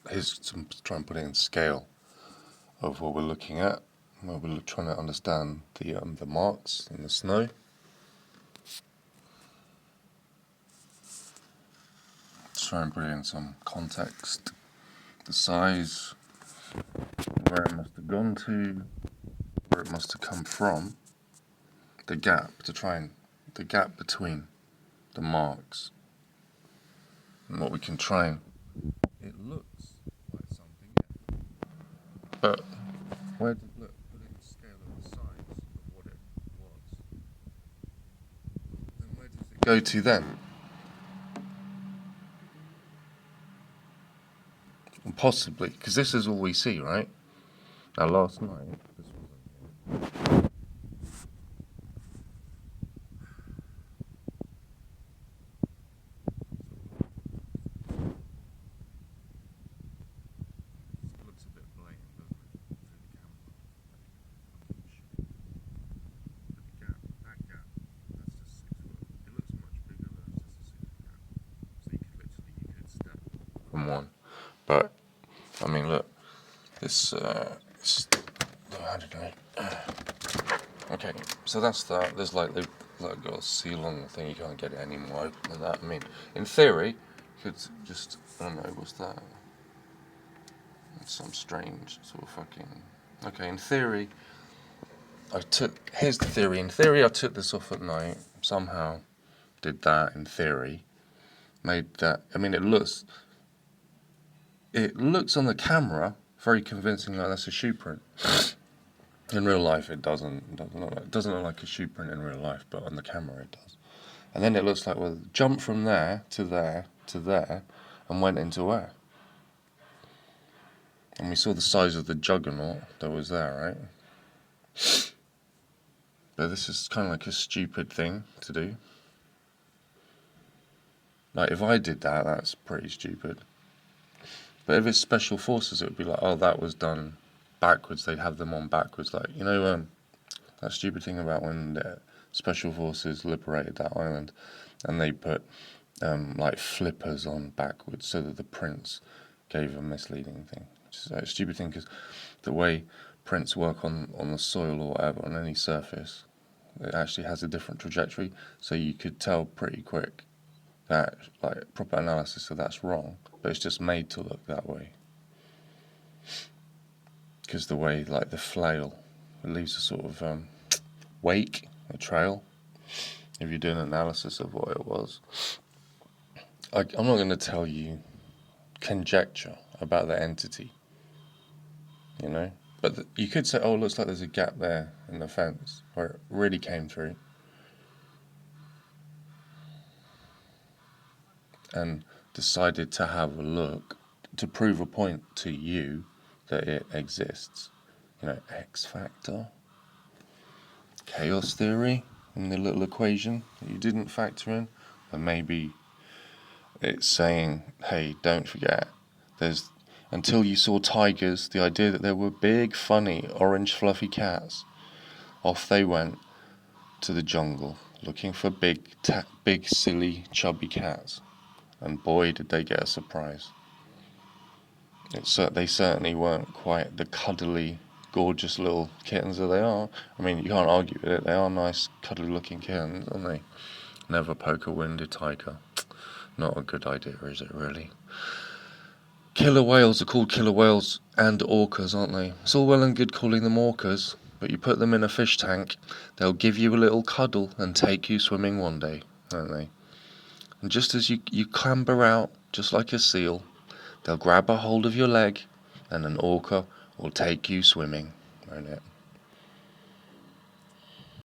here's some, try and put it in scale of what we're looking at. Where we're trying to understand the marks in the snow. Try and put it in some context. The size, where it must have gone to, where it must have come from, the gap the gap between the marks, and what we can try and. It looks like something, but where did put it in scale of the size of what it was? Then where does it go to then? And possibly, because this is all we see, right? Now, last night, this wasn't here. It looks a bit blatant, doesn't it, through the camera? But the gap, that gap, that's just 6 foot. It looks much bigger, but it's just a 6 foot gap. So you could step from one. But I mean, look, this. I don't know. Okay, so that's that. There's like they've got a seal on the thing. You can't get it any more open than that. I mean, in theory, you could just, I don't know, what's that? It's some strange sort of fucking. Okay, in theory, here's the theory. In theory, I took this off at night. Somehow, did that. In theory, made that. I mean, it looks on the camera very convincing, like that's a shoe print. In real life, it doesn't look like a shoe print in real life, but on the camera it does. And then it looks like, well, jumped from there to there to there, and went into air. And we saw the size of the juggernaut that was there, right? But this is kind of like a stupid thing to do. Like, if I did that, that's pretty stupid. But if it's special forces, it would be like, oh, that was done backwards. They'd have them on backwards, like, you know, that stupid thing about when the special forces liberated that island, and they put like flippers on backwards so that the prints gave a misleading thing. Which is a stupid thing, because the way prints work on the soil or whatever, on any surface, it actually has a different trajectory. So you could tell pretty quick that, like, proper analysis, so that's wrong, but it's just made to look that way. Because the way, like, the flail, it leaves a sort of wake, a trail, if you're doing an analysis of what it was. I'm not going to tell you conjecture about the entity, you know, but you could say, oh, it looks like there's a gap there in the fence where it really came through, and decided to have a look to prove a point to you that it exists. You know, X factor, chaos theory in the little equation that you didn't factor in. And maybe it's saying, hey, don't forget, until you saw tigers, the idea that there were big, funny, orange, fluffy cats. Off they went to the jungle looking for big, silly, chubby cats. And boy, did they get a surprise. They certainly weren't quite the cuddly, gorgeous little kittens that they are. I mean, you can't argue with it. They are nice, cuddly-looking kittens, aren't they? Never poke a wounded tiger. Not a good idea, is it, really? Killer whales are called killer whales and orcas, aren't they? It's all well and good calling them orcas, but you put them in a fish tank, they'll give you a little cuddle and take you swimming one day, won't they? And just as you clamber out, just like a seal, they'll grab a hold of your leg, and an orca will take you swimming, won't it?